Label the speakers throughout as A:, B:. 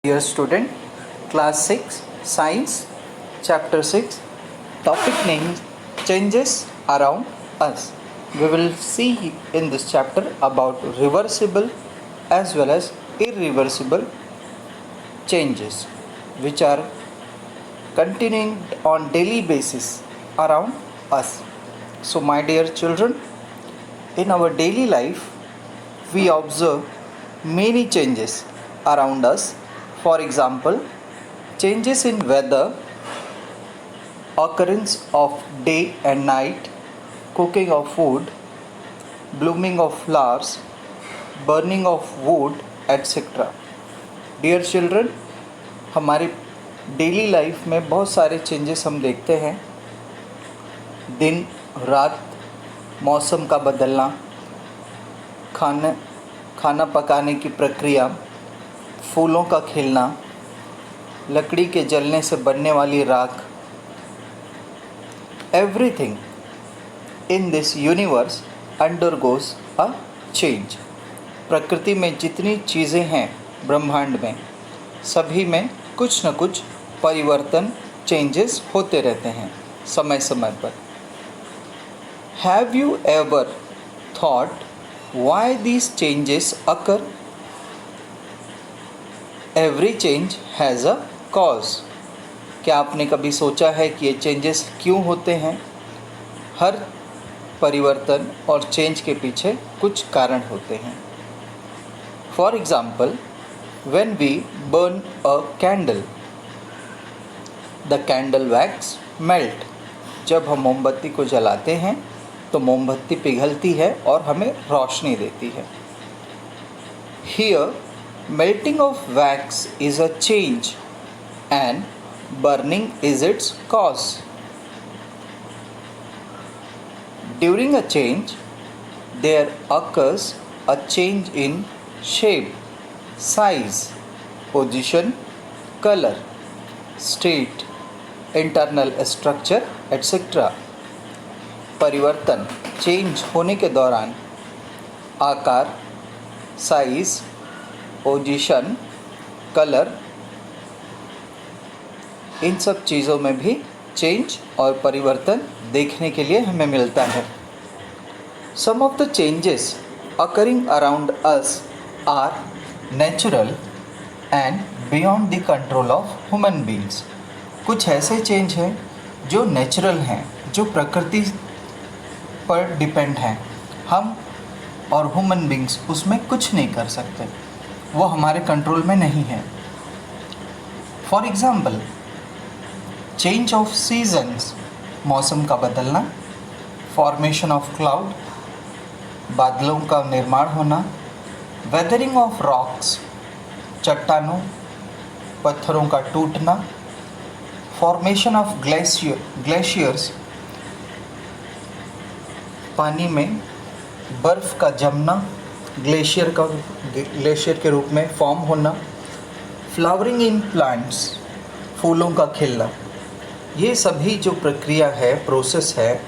A: Dear student, class 6, science, chapter 6, topic name changes around us. We will see in this chapter about reversible as well as irreversible changes which are continuing on daily basis around us. So my dear children, in our daily life we observe many changes around us. For example, changes in weather, occurrence of day and night, cooking of food, blooming of flowers, burning of wood, etc. Dear children, हमारी daily life में बहुत सारे changes हम देखते हैं. दिन रात, मौसम का बदलना, खाना पकाने की प्रक्रिया, फूलों का खिलना, लकड़ी के जलने से बनने वाली राख. Everything in this universe undergoes a change. प्रकृति में जितनी चीज़ें हैं ब्रह्मांड में, सभी में कुछ न कुछ परिवर्तन, चेंजेस होते रहते हैं समय समय पर. Have you ever thought why these changes occur? Every change has a cause. क्या आपने कभी सोचा है कि ये चेंजेस क्यों होते हैं? हर परिवर्तन और चेंज के पीछे कुछ कारण होते हैं. For example, when we burn a candle, the candle wax melt. जब हम मोमबत्ती को जलाते हैं तो मोमबत्ती पिघलती है और हमें रोशनी देती है. Here melting of wax is a change and burning is its cause. During a change, there occurs a change in shape, size, position, color, state, internal structure, etc. परिवर्तन, चेंज होने के दौरान आकार, साइज, पोजीशन, कलर, इन सब चीज़ों में भी change और परिवर्तन देखने के लिए हमें मिलता है. Some of the changes occurring around us are natural and beyond the control of human beings. कुछ ऐसे चेंज हैं जो नेचुरल हैं, जो प्रकृति पर डिपेंड हैं. हम और ह्यूमन बींग्स उसमें कुछ नहीं कर सकते, वो हमारे कंट्रोल में नहीं है. For example, change of seasons, मौसम का बदलना, फॉर्मेशन ऑफ क्लाउड, बादलों का निर्माण होना, वेदरिंग ऑफ रॉक्स, चट्टानों पत्थरों का टूटना, फॉर्मेशन ऑफ ग्लेशियर्स, पानी में बर्फ़ का जमना, ग्लेशियर के रूप में फॉर्म होना, फ्लावरिंग इन प्लांट्स, फूलों का खिलना. ये सभी जो प्रक्रिया है, प्रोसेस है,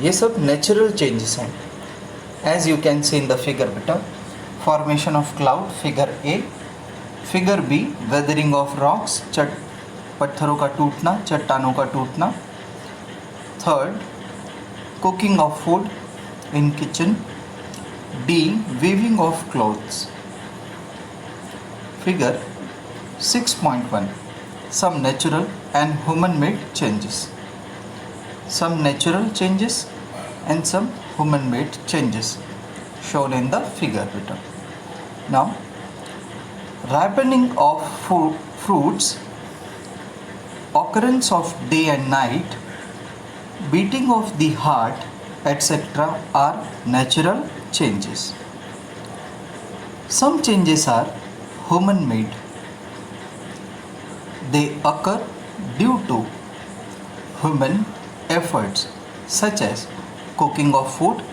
A: ये सब नेचुरल चेंजेस हैं. As you can see in the figure बेटा, formation of cloud figure A, figure B weathering of rocks, पत्थरों का टूटना, चट्टानों का टूटना. Third, cooking of food in kitchen. D. Weaving of clothes. Figure 6.1. Some natural and human-made changes. Some natural changes and some human-made changes shown in the figure below. Now, ripening of fruits, occurrence of day and night, beating of the heart, etc. are natural changes. Some changes are human made. They occur due to human efforts such as cooking of food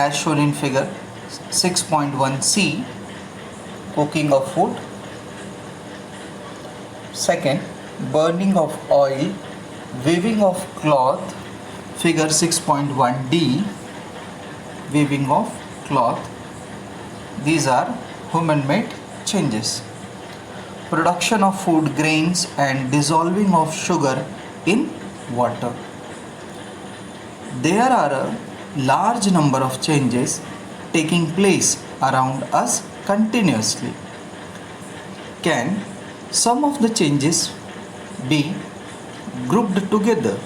A: as shown in figure 6.1c, cooking of food. Second, burning of oil, weaving of cloth, figure 6.1d, weaving of cloth. These are human made changes. production of food grains and dissolving of sugar in water. There are a large number of changes taking place around us continuously. Can some of the changes be grouped together?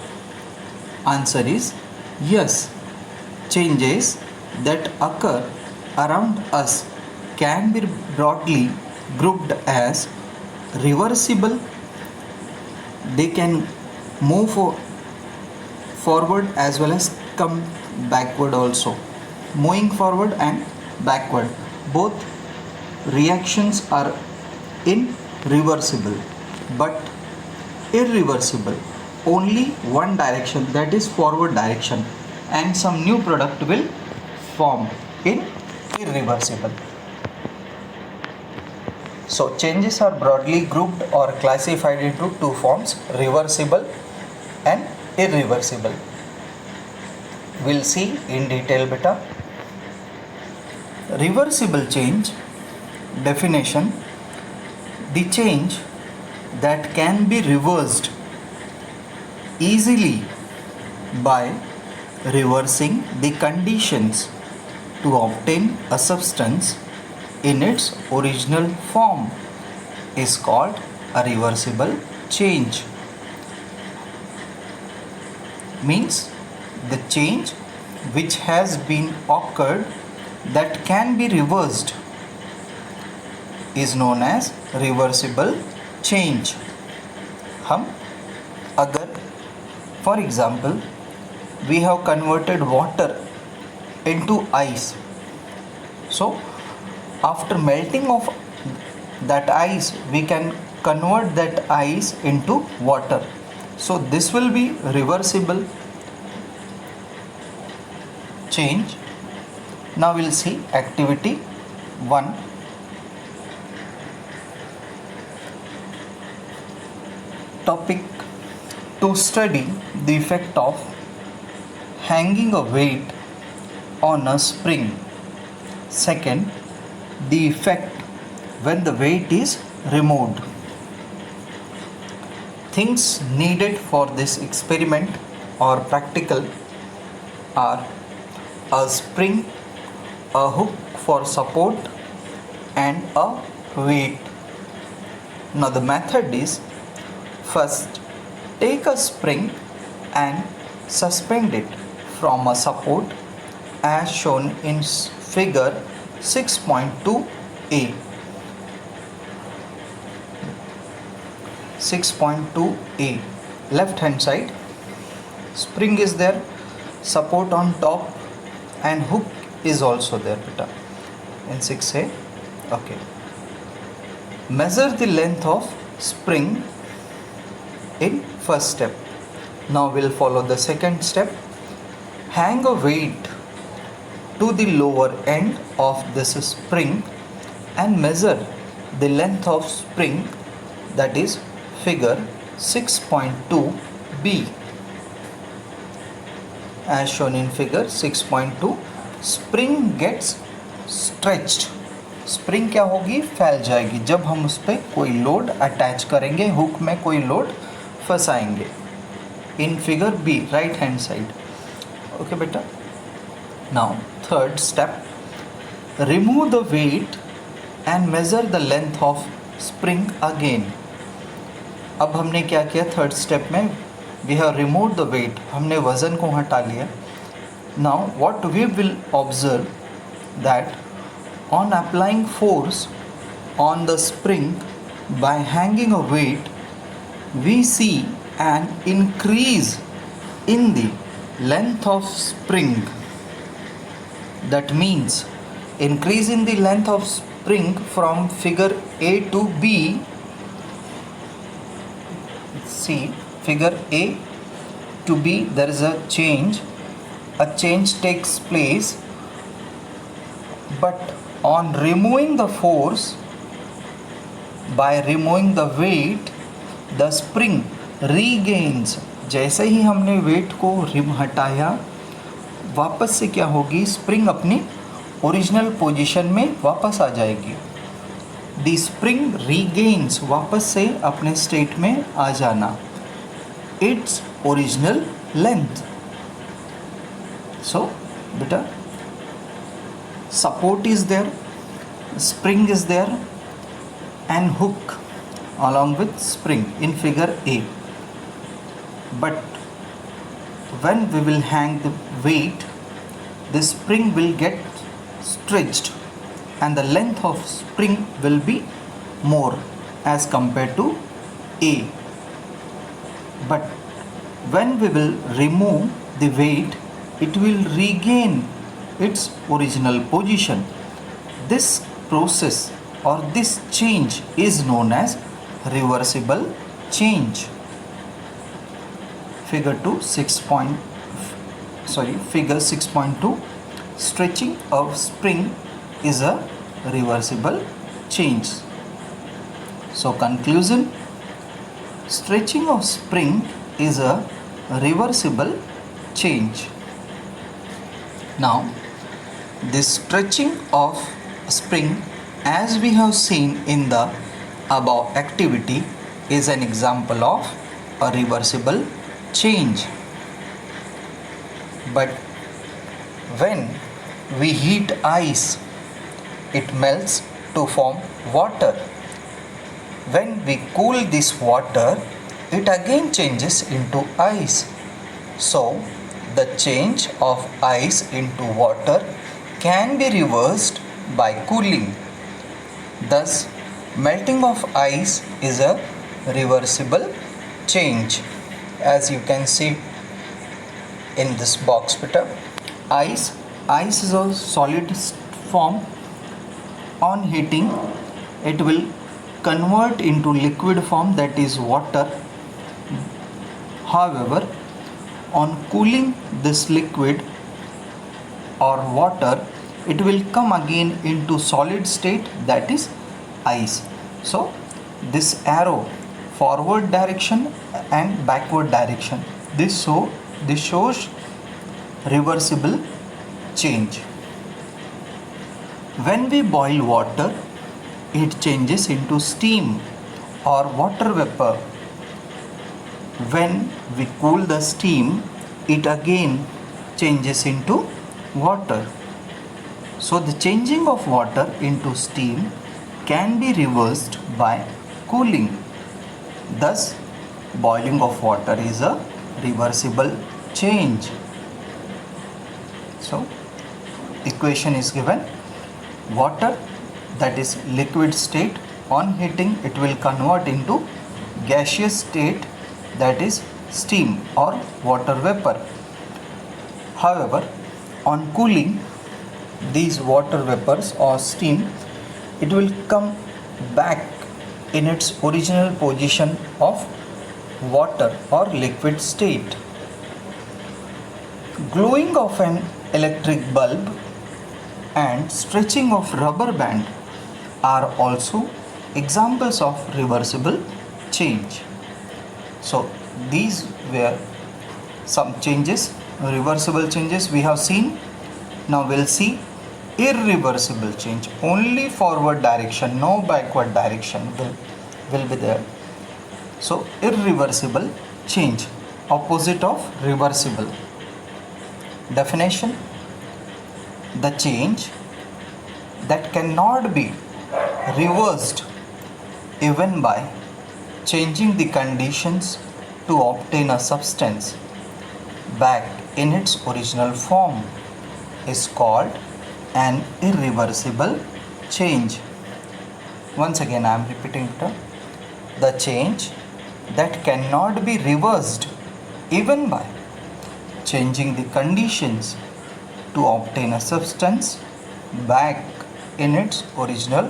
A: Answer is yes. Changes that occur around us can be broadly grouped as reversible. They can move forward as well as come backward also. Moving forward and backward, both reactions are irreversible, but irreversible only one direction, that is forward direction, and some new product will form in irreversible. So changes are broadly grouped or classified into two forms, reversible and irreversible. We'll see in detail beta. Reversible change definition: the change that can be reversed easily by reversing the conditions to obtain a substance in its original form is called a reversible change. Means the change which has been occurred that can be reversed is known as reversible change. हम अगर for example we have converted water into ice, so after melting of that ice we can convert that ice into water, so this will be reversible change. Now we'll see activity 1. Topic: to study the effect of hanging a weight on a spring. Second, the effect when the weight is removed. Things needed for this experiment or practical are a spring, a hook for support, and a weight. Now the method is: first, take a spring and suspend it from a support as shown in figure 6.2a. 6.2a, left hand side, spring is there, support on top, and hook is also there beta in 6a. Okay, measure the length of spring in first step. Now we'll follow the second step. Hang a weight to the lower end of this spring and measure the length of spring, that is figure 6.2b as shown in figure 6.2. spring gets stretched. Spring क्या होगी, फैल जाएगी जब हम उस पर कोई load attach करेंगे, हुक में कोई लोड फंसाएंगे. In figure B right hand side. Okay बेटा. Now third step, remove the weight and measure the length of spring again. अब हमने क्या किया थर्ड स्टेप में, we have remove the weight, हमने वज़न को हटा लिया. Now what we will observe that on applying force on the spring by hanging a weight, we see an increase in the length of spring. That means increase in the length of spring from figure A to B. See figure A to B, there is a change takes place, but on removing the force by removing the weight, the spring regains. जैसे ही हमने wait को हटाया, वापस से क्या होगी, spring अपनी original position में वापस आ जाएगी. द स्प्रिंग रीगेन्स, वापस से अपने स्टेट में आ जाना, इट्स ओरिजिनल लेंथ. सो बेटा support is there, spring is there, and hook along with spring in figure A. But when we will hang the weight, the spring will get stretched and the length of spring will be more as compared to A. But when we will remove the weight, it will regain its original position. This process or this change is known as reversible change. Figure 6.2, stretching of spring is a reversible change. So conclusion, stretching of spring is a reversible change. Now this stretching of spring, as we have seen in the above activity, is an example of a reversible change. But when we heat ice, it melts to form water. When we cool this water, it again changes into ice. So the change of ice into water can be reversed by cooling. Thus, melting of ice is a reversible change. As you can see in this box, better. Ice is a solid form. On heating, it will convert into liquid form, that is water. However, on cooling this liquid or water, it will come again into solid state, that is ice. So this arrow, forward direction and backward direction, this shows reversible change. When we boil water, it changes into steam or water vapor. When we cool the steam, it again changes into water. So the changing of water into steam can be reversed by cooling. Thus, boiling of water is a reversible change. So, equation is given. Water, that is liquid state, on heating it will convert into gaseous state, that is steam or water vapor. However, on cooling, these water vapors or steam, it will come back in its original position of water or liquid state. Glowing of an electric bulb and stretching of rubber band are also examples of reversible change. So these were some changes, reversible changes we have seen. Now we'll see irreversible change. Only forward direction, no backward direction will be there. So irreversible change, opposite of reversible. Definition: the change that cannot be reversed even by changing the conditions to obtain a substance back in its original form is called an irreversible change. Once again I am repeating it. The change that cannot be reversed even by changing the conditions to obtain a substance back in its original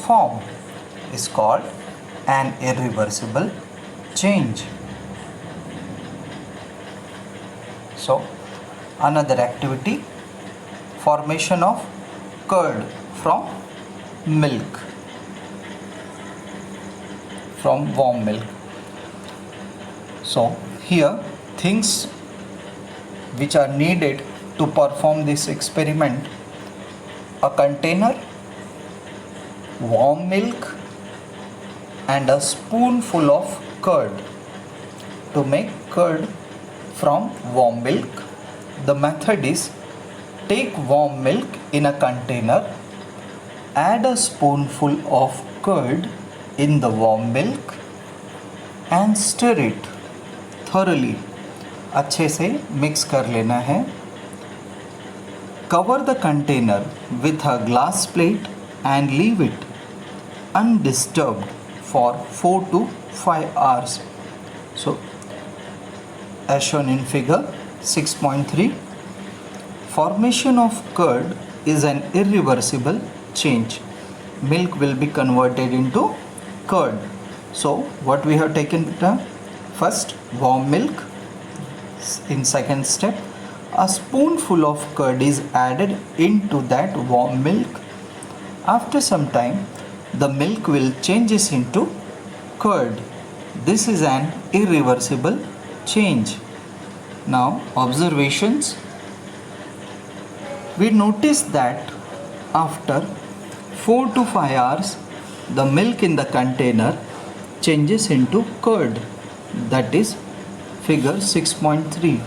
A: form is called an irreversible change. So, another activity: formation of curd from milk, from warm milk. So, here things which are needed to perform this experiment: a container, warm milk and a spoonful of curd. To make curd from warm milk, the method is: take warm milk in a container, add a spoonful of curd in the warm milk and stir it thoroughly. अच्छे से mix कर लेना है. Cover the container with a glass plate and leave it undisturbed for 4 to 5 hours. So, as shown in figure 6.3, formation of curd is an irreversible change. Milk will be converted into curd. So, what we have taken first, warm milk. In second step, a spoonful of curd is added into that warm milk. After some time, the milk will changes into curd. This is an irreversible change. Now, observations. We notice that after 4 to 5 hours, the milk in the container changes into curd. That is figure 6.3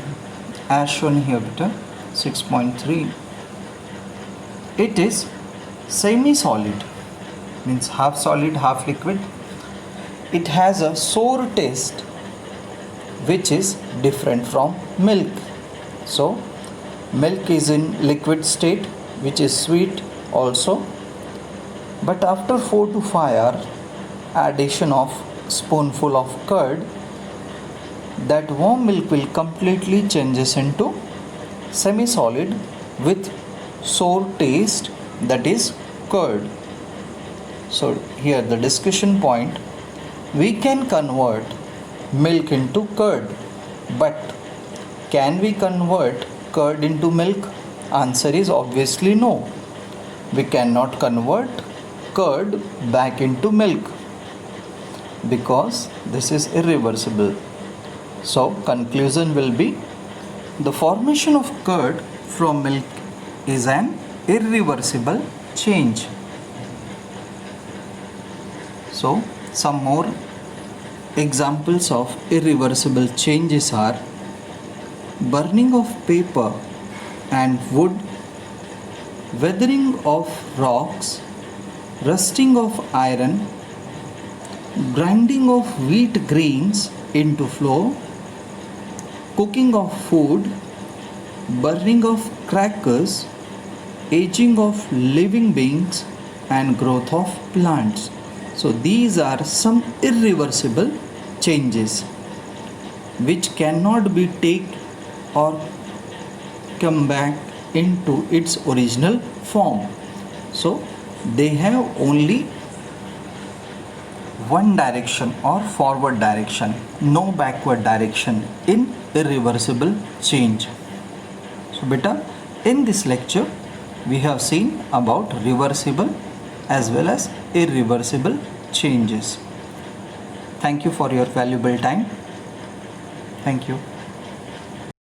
A: as shown here, beta. 6.3. It is semi-solid, means half solid, half liquid. It has a sour taste which is different from milk. So, milk is in liquid state which is sweet also, but after 4 to 5 hours addition of spoonful of curd, that warm milk will completely changes into semi-solid with sour taste, that is curd. So here the discussion point: we can convert milk into curd, but can we convert curd into milk? Answer is obviously no. We cannot convert curd back into milk because this is irreversible. So conclusion will be: the formation of curd from milk is an irreversible change. So some more examples of irreversible changes are: burning of paper and wood, weathering of rocks, rusting of iron, grinding of wheat grains into flour, cooking of food, burning of crackers, aging of living beings, and growth of plants. So these are some irreversible changes which cannot be taken or come back into its original form. So they have only one direction or forward direction, no backward direction in irreversible change. So beta, in this lecture we have seen about reversible as well as irreversible changes. Thank you for your valuable time. Thank you.